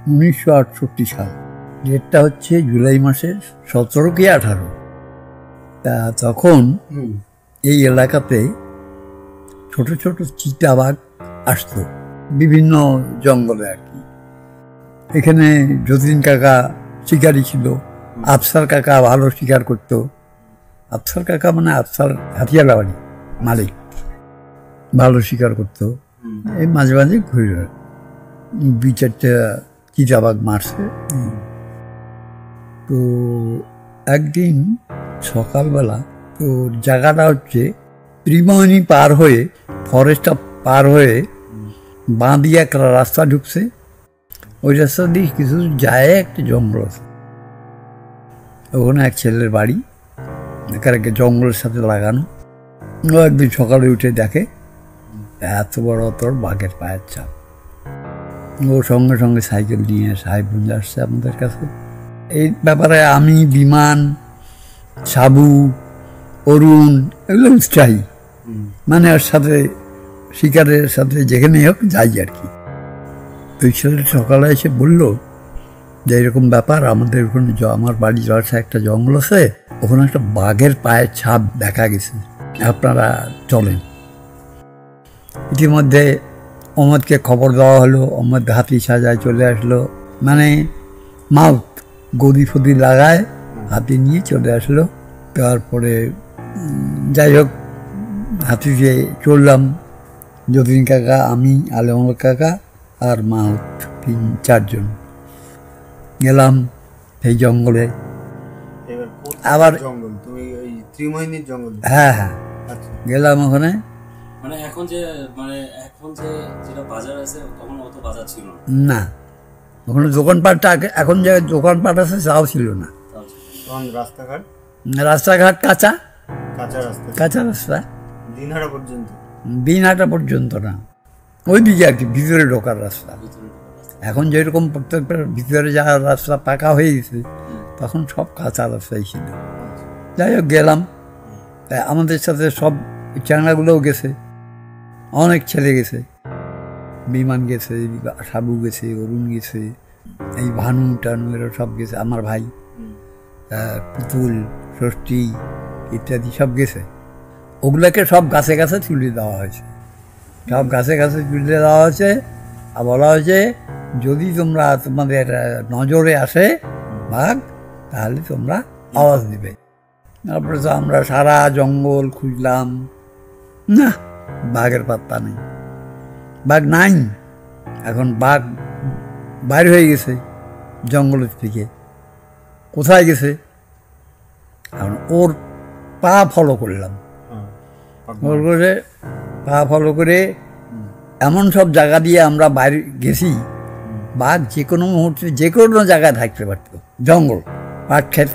1968 সাল। ডেটটা হচ্ছে জুলাই মাসের 17 কি 18। তা তখন এই এলাকাতে ছোট ছোট চিতাবাঘ আসতো বিভিন্ন জঙ্গলে আর কি। এখানে যতীন কাকা শিকারী ছিল, আফসার কাকা ভালো শিকার করত। আফসার কাকা মানে আফসার হাতিয়ালা বাড়ি মালিক, ভালো শিকার করত। এই মাঝে মাঝে ঘুরে 2-4টা চিতাবাঘ মারছে। তো একদিন সকালবেলা, তো জায়গাটা হচ্ছে ত্রিমোহিনী পার হয়ে, ফরেস্টটা পার হয়ে বাঁ দিয়ে একটা রাস্তা ঢুকছে। ওই রাস্তা দিয়ে কিছু যায় একটা জঙ্গল আছে, ওখানে এক ছেলের বাড়ি, একে জঙ্গলের সাথে লাগানো। ও একদিন সকালে উঠে দেখে এত বড় তোর বাঘের পায়ের ছাপ। ও সঙ্গে সঙ্গে সাইকেল নিয়ে সাহেবগঞ্জ আসছে আমাদের কাছে। এই ব্যাপারে আমি, বিমান, সাবু, অরুণ এগুলো উৎসাহী, মানে ওর সাথে শিকারের সাথে যেখানে হোক যাই আর কি। তো ছেলেটা সকালে এসে বললো যে এরকম ব্যাপার, আমাদের ওখানে আমার বাড়ির পাশে একটা জঙ্গল আছে, ওখানে একটা বাঘের পায়ের ছাপ দেখা গেছে, আপনারা চলেন। ইতিমধ্যে অমদকে খবর দেওয়া হলো, অমদ হাতি সাজায় চলে আসলো, মানে মাউথ গদি ফদি লাগায় হাতি নিয়ে চলে আসলো। তারপরে যাই হোক হাতিতে চললাম, যতীন কাকা, আমি, আলেমুল কাকা আর মাউথ, 3-4 জন গেলাম সেই জঙ্গলে। আবার হ্যাঁ হ্যাঁ গেলাম ওখানে। মানে এখন যে যেটা বাজার আছে তখন অত বাজার ছিল না, ওখানে দোকানপাটটা এখন যে দোকানপাট আছে তাও ছিল না। রাস্তাঘাট কাঁচা রাস্তা, দিনহাটা পর্যন্ত না, ওই দিকে আর কি, ভিতরে ঢোকার রাস্তা। এখন যেরকম প্রত্যেকটা ভিতরে যাওয়ার রাস্তা পাকা হয়ে গেছে, তখন সব কাঁচা রাস্তাই ছিল। যাই হোক গেলাম, আমাদের সাথে সব চ্যাংড়াগুলোও গেছে, অনেক ছেলে গেছে, বিমান গেছে, সাবু গেছে, অরুণ গেছে, এই ভানু টানু এরা সব গেছে, আমার ভাই পুতুল, ষষ্ঠী ইত্যাদি সব গেছে। ওগুলোকে সব গাছে গাছে তুলে দেওয়া হয়েছে, সব গাছে গাছে তুলে দেওয়া হয়েছে। আর বলা হয়েছে যদি তোমাদের নজরে আসে বাঘ, তাহলে তোমরা আওয়াজ দিবে। তারপরে তো আমরা সারা জঙ্গল খুঁজলাম, না বাঘের পাত্তা নেই, বাঘ নাই। এখন বাঘ বাইর হয়ে গেছে জঙ্গলের থেকে, কোথায় গেছে? এখন ওর পা ফলো করলাম, পা ফলো করে এমন সব জায়গা দিয়ে আমরা বাইরে গেছি, বাঘ যে কোনো মুহূর্তে যে কোনো জায়গায় থাকতে পারত। জঙ্গল, পাট ক্ষেত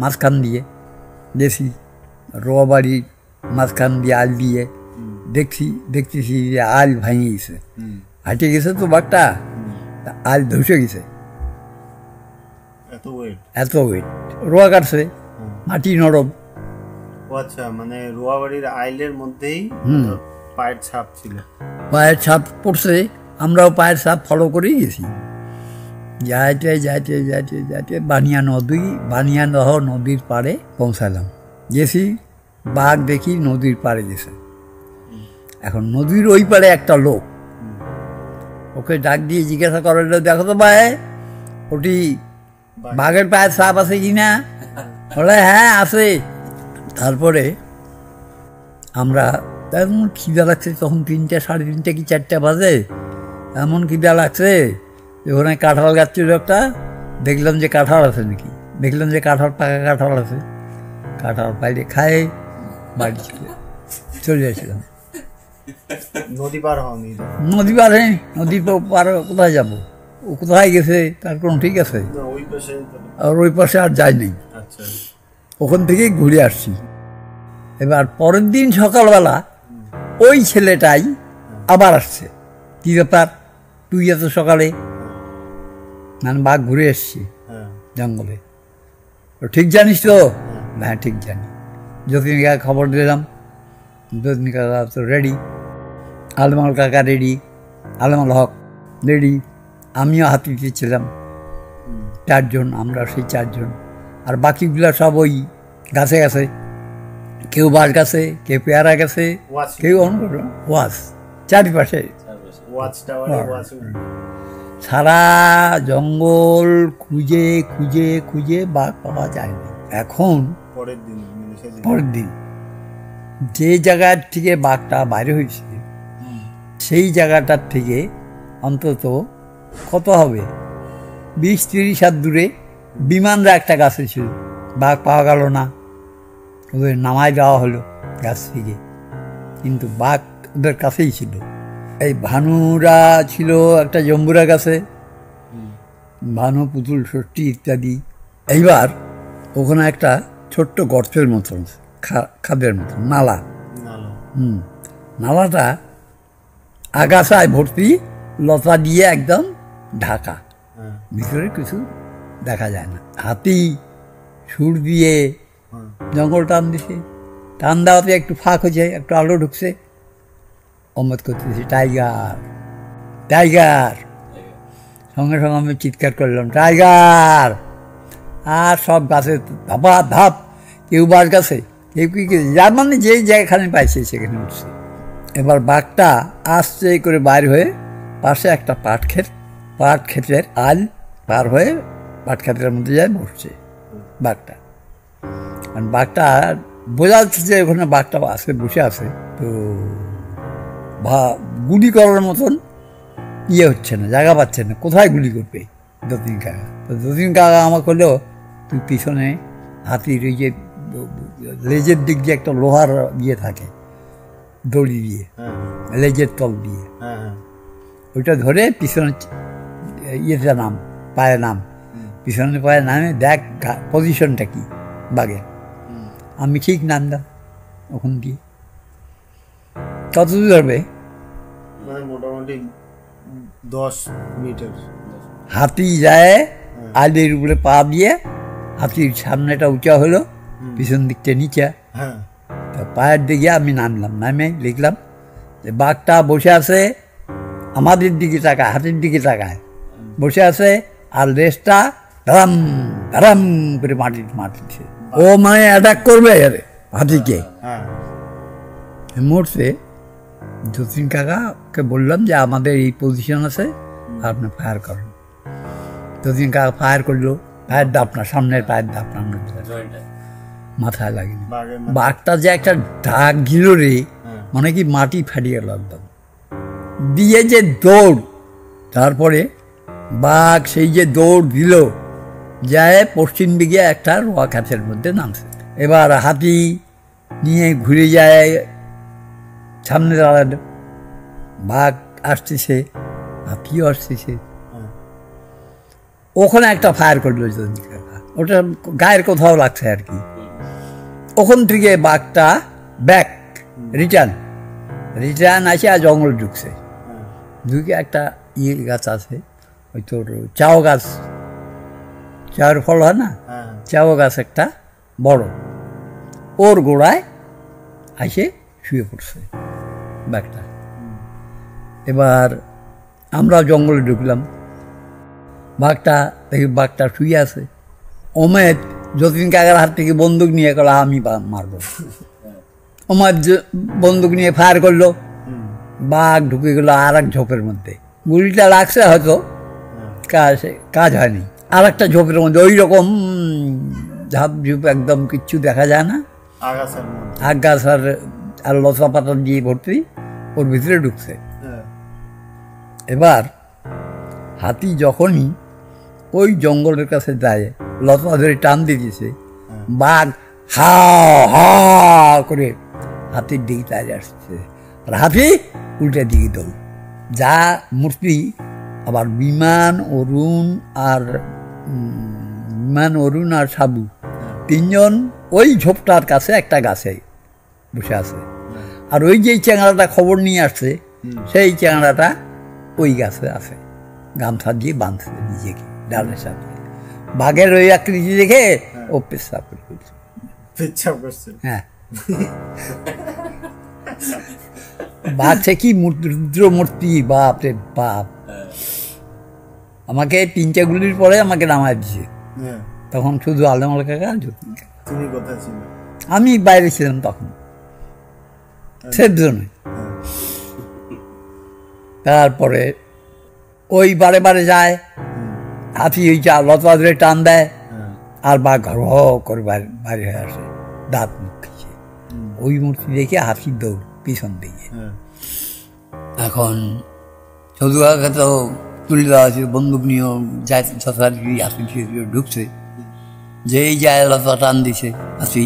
মাঝখান দিয়ে গেছি, রোয়া বাড়ির মাঝখান দিয়ে আল দিয়ে দেখতেছি যে আল ভাঙে গেছে, হাঁটে গেছে তো বাঘটা, আল ধসে গেছে, এত ওয়েট। রোয়া কাটছে, মাটি নরম। আচ্ছা, মানে রোয়া বাড়ির আইলের মধ্যেই পায়ের ছাপ ছিল, পায়ের ছাপ পড়ছে, আমরাও পায়ের ছাপ ফলো করেই গেছি। যাইতে যাইতে যাইতে যাইতে বানিয়ানদহ নদীর পাড়ে পৌঁছালাম। গেছি, বাঘ দেখি নদীর পাড়ে গেছে। এখন নদীর ওই পাড়ে একটা লোক, ওকে ডাক দিয়ে জিজ্ঞাসা করলো, দেখো তো ভাই ওটি বাঘের পায়ের ছাপ আছে কিনা? বলে হ্যাঁ আছে। তারপরে আমরা এমন খিদা লাগছে, তখন 3টা, 3:30 কি 4টা বাজে, এমন খিদা লাগছে। ওখানে কাঁঠাল গাছ ছিল একটা, দেখলাম যে কাঁঠাল আছে নাকি, দেখলাম যে পাকা কাঁঠাল আছে, কাঁঠাল পাইলে খাই বাড়ি চলে আসলাম। নদী পার হয়নি? নদী পার হয়নি, নদী পার কোথায় যাবো? ও কোথায় গেছে তার কোনো ঠিক আছে? আর ওই পাশে আর যায়নি, ওখান থেকেই ঘুরে আসছি। এবার পরের দিন সকালবেলা ওই ছেলেটাই আবার আসছে, কি ব্যাপার তুই এত সকালে? মানে বাঘ ঘুরে এসছি জঙ্গলে, ঠিক জানিস তো? হ্যাঁ ঠিক জানি। যতীন কাকা খবর দিলাম, যতীন কাকা তো রেডি, আলমাল কাকা রেডি, আলমাল হক রেডি, আমিও হাতিতে ছিলাম, 4 জন, আমরা সেই 4 জন। আর বাকিগুলা সব ওই গাছে গাছে, কেউ বাঁশ গাছে, কেউ পেয়ারা গাছে, কেউ অন্য ওয়াচ চারিপাশে। সারা জঙ্গল খুঁজে খুঁজে খুঁজে বাঘ পাওয়া যায় না। এখন পরের দিন যে জায়গার থেকে বাঘটা বাইরে হয়েছে সেই জায়গাটার থেকে অন্তত কত হবে 20-30 হাত দূরে বিমানরা একটা গাছে ছিল, বাঘ পাওয়া গেল না, ওদের নামায় দেওয়া হলো গাছ থেকে, কিন্তু বাঘ ওদের কাছেই ছিল। এই ভানুরা ছিল একটা জম্বুরা গাছে, ভানু, পুতুল, ষষ্ঠী ইত্যাদি। এইবার ওখানে একটা ছোট্ট গর্তের মতন, খাদের মতন নালা, নালাটা আগাছায় ভর্তি, লতা দিয়ে একদম ঢাকা, ভিতরে কিছু দেখা যায় না। হাতি সুর দিয়ে জঙ্গল টান দিছে, টান দেওয়াতে একটু ফাঁক হয়েছে, একটু আলো ঢুকছে, অমত করতেছি টাইগার টাইগার। সঙ্গে সঙ্গে আমি চিৎকার করলাম টাইগার, আর সব গাছে ধাপা ধাপ, কেউ বাঁশ গাছে, কেউ কি, যার মানে যে যেখানে পাইছে সেখানে উঠছে। এবার বাঘটা আস্তে করে বাইর হয়ে পাশে একটা পাট ক্ষেতের আল পার হয়ে পাট ক্ষেতের মধ্যে যায় বসছে বাঘটা। কারণ বাঘটা বোঝা যাচ্ছে যে ওখানে বাঘটা আছে, বসে আছে, তো গুলি করার মতন ইয়ে হচ্ছে না, জায়গা পাচ্ছে না, কোথায় গুলি করবে যতীন কাকা। তো যতীন কাকা আমাকে হলো, তুই পিছনে হাতির ওই যে লেজের দিক দিয়ে একটা লোহার ইয়ে থাকে, দড়ি দিয়ে, লেজের তল দিয়ে, ওইটা ধরে পিছনে ইয়েতে নাম, পায়ে নাম, পিছনে পায়ে নামে দেখ পজিশনটা কি বাঘের। আমি ঠিক নামলাম ওখান দিয়ে। কত দূর ধরবে? মোটামুটি 10 মিটার। হাতি যায় আলের উপরে পা দিয়ে, হাতির সামনেটা উঁচা হলো, পিছন দিকটা নিচা, তা পায়ের দিকে আমি নামলাম, নামে লিখলাম যে বাঘটা বসে আছে আমাদের দিকে তাকায়, হাতির দিকে তাকায় বসে আছে, আর রেসটা ধারাম ধারাম করে মাটিছে। ও মানে অ্যাটাক করবে হাতিকে। মুহূর্তে যতীন কাকাকে বললাম যে আমাদের এই পজিশন আছে, আপনি ফায়ার করেন। যতীন কাকা ফায়ার করলো, পায়ের দাপনা, সামনের পায়ের দাপনা মাথায় লাগেনি। বাঘটা যে একটা ডাক দিল রে, মানে কি মাটি ফাটিয়ে গেল একদম, দিয়ে যে দৌড়, তারপরে বাঘ সেই যে দৌড় দিল, যায় পশ্চিম দিকে একটা রোয়া খাঁচের মধ্যে নামছে। এবার হাতি নিয়ে ঘুরে যায়, সামনে দাঁড়ালো, বাঘ আসতেছে, হাতিও আসতেছে, ওখানে একটা ফায়ার করলো যতীন কাকা, ওটা গায়ের কোথাও লাগছে আর কি। ওখান থেকে বাঘটা ব্যাক রিটার্ন আসে আর জঙ্গল ঢুকছে, ঢুকে একটা ইয়ে গাছ আছে, ওই তোর চাও গাছ, চাওয়ার ফল হয় না, চাও গাছ একটা বড়, ওর গোড়ায় আসে শুয়ে পড়ছে বাঘটা। এবার আমরা জঙ্গলে ঢুকলাম, বাঘটা দেখি বাঘটা শুয়ে আছে। ওমেদ যতীন কাকার হাত থেকে বন্দুক নিয়ে গেল, আমি মারব। ওমেদ বন্দুক নিয়ে ফায়ার করলো, বাঘ ঢুকে গেল আর এক ঝোপের মধ্যে, গুলিটা লাগছে হয়তো, কাজ হয়নি। আর একটা ঝোপের মধ্যে ওই রকম ঝাপ ঝুপ, একদম কিচ্ছু দেখা যায় না, আগাছার আর লতা পাতা দিয়ে ভর্তি, ওর ভিতরে ঢুকছে। এবার হাতি যখনই ওই জঙ্গলের কাছে যায়, লতা ধরে টান দিয়ে দিয়েছে, বাঘ হা হা করে হাতির দিকে তাড়িয়ে আসছে, আর হাতি উল্টা দিকে দৌড়। যা মূর্তি আবার বিমান, অরুণ আর সাবু, 3 জন ওই ঝোপটার কাছে একটা গাছে বসে আছে। আর ওই যে চ্যাংড়াটা খবর নিয়ে আসছে, সেই চ্যাংড়াটা ওই গাছে আছে, গামছা দিয়ে বাঁধছে নিজেকে ডালের সাথে। বাঘের ওই আকৃতি দেখে ও পেশাব করছে। হ্যাঁ, বাঘ সে কি রুদ্র মূর্তি, বাপ রে বাপ। আমাকে 3টে গুলির পরে আমাকে নামায় দিছে। হ্যাঁ, তখন শুধু আলমল কাকা আর যতীন কাকা। তুমি কোথায় ছিলে? আমি বাইরে ছিলাম তখন, সেফ জোনে। হ্যাঁ, তারপরে ওই বারে বারে যায়, হাতি ওই লতা ধরে টান দেয়, হ্যাঁ, আর বা ঘর করে বাইরে হয়ে আসে, দাঁত মুখ খেয়েছে। ওই মূর্তি দেখে হাতির দৌড় পিছন দিকে। হ্যাঁ, এখন সদু কাকা তো তুলে দেওয়া আছে, বন্দুক নিয়েও যায়, যথারীতি হাতি ঢুকছে, যেই যায় লতা টান দিছে হাতি,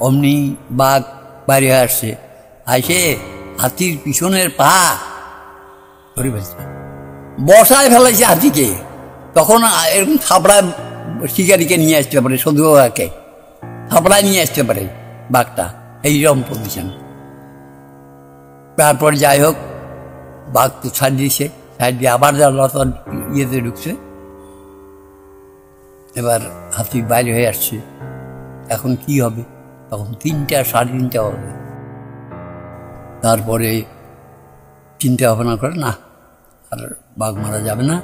অমনি বাঘ বাইরে হয়ে আসছে, আসে হাতির পিছনের পা ধরে ফেলছে, বসায় ফেলাইছে হাতিকে। তখন এরকম থাপড়া শিকারিকে নিয়ে আসতে পারে, সদু কাকাকে থাপড়ায় নিয়ে আসতে পারে বাঘটা, এইরকম পজিশন। তারপর যাই হোক, বাঘ তো ছাড় দিয়েছে, ছাড় দিয়ে আবার যা লতার ইয়েতে ঢুকছে। এবার হাতি বাইরে হয়ে আসছে, এখন কি হবে? তখন 3টা 3:30 হবে। তারপরে চিন্তা ভাবনা করে, না আর বাঘ মারা যাবে না।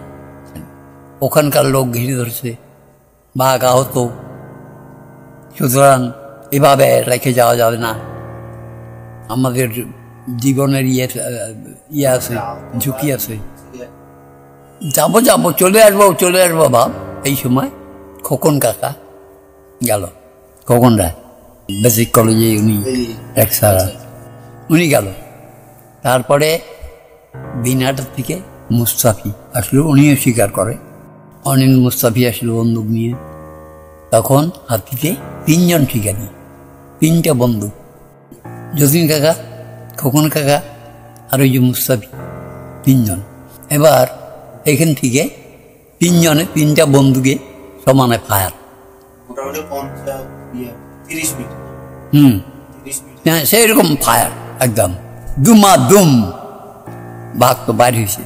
ওখানকার লোক ঘিরে ধরছে, বাঘ আহত, সুতরাং এভাবে রেখে যাওয়া যাবে না, আমাদের জীবনের ইয়ে আছে, ঝুঁকি আছে, যাবো যাবো, চলে আসবো ভাব। এই সময় খোকন কাকা গেল, খোকন রায় বেসিক কলেজে উনি স্যার, উনি গেল। তারপরে দিনহাটার থেকে মুস্তাফি আসলো, উনিও স্বীকার করে, অনিল মুস্তাফি আসলো বন্দুক নিয়ে। তখন হাতিতে 3জন শিকারি, 3টা বন্দুক, যতীন কাকা, খোকন কাকা আর ওই যে মুস্তাফি, 3জন। এবার এখান থেকে 3জনে 3টা বন্দুকে সমানে ফায়ার। মোটামুটি 30 মিনিট। 30 মিনিট। হ্যাঁ, সেইরকম ফায়ার, একদম দুম। বাঘ তো বাইর হয়েছে,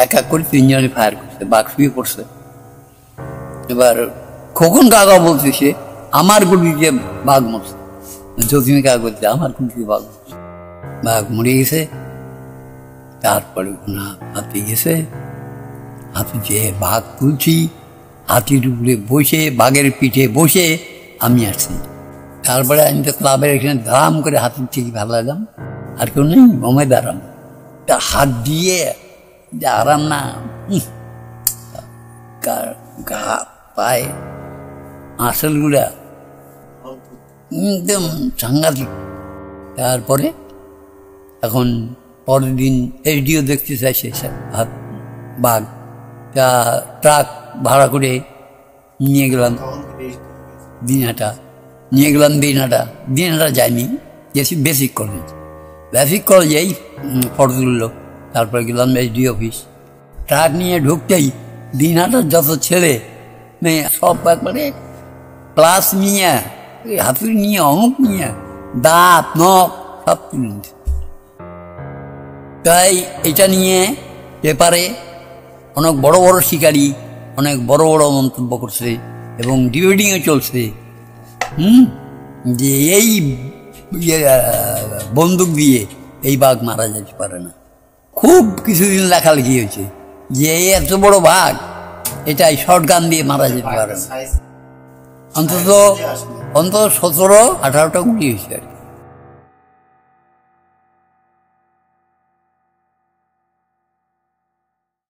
এক এক করে 3জনে ফায়ার করছে, বাঘ শুয়ে পড়ছে। এবার খোকন কাকা বলতেছে, আমার গুলি দিয়ে বাঘ মরছে। যতীন কাকা বলছে, আমার গুলি দিয়ে বাঘ মরছে। বাঘ মরে গেছে। তারপরে হাতি গেছে, হাতি যে বাঘ তুলছি, হাতির উপরে বসে, বাঘের পিঠে বসে আমি আসছি। তারপরে আমি তো ক্লাবের এখানে ধাম করে হাতির থেকে ফেলালাম, আর কেউ নেই, ওমেদ আরাম। তা হাত দিয়ে যে আরাম না, গা পায়ে আঁচলগুলা একদম সাংঘাতিক। তারপরে এখন পরের দিন এসডিও দেখতে চাইছে হাত বাঘ, তা ট্রাক ভাড়া করে নিয়ে গেলাম দিনহাটা, দিনহাটা যায়নি, গেছি বেসিক কলেজেই ফটো তুললো। তারপরে গেলাম এসডি অফিস, ট্রাক নিয়ে ঢুকতেই দিনহাটার যত ছেলে মেয়ে সব একবারে ক্লাস নিয়ে, হাতুড়ি নিয়ে, অমুক নিয়ে, দাঁত নখ সব তুলে নিচ্ছে। তাই এটা নিয়ে পেপারে অনেক বড় বড় শিকারী অনেক বড় বড় মন্তব্য করছে এবং ডিবেটিংয়ে চলছে, যে এই বন্দুক দিয়ে এই বাঘ মারা যেতে পারে না। খুব কিছুদিন লেখালেখি হয়েছে যে এত বড় বাঘ, এটাই শর্ট গান দিয়ে মারা যেতে পারে না। অন্তত 17-18টা গুলি হয়েছে আর কি।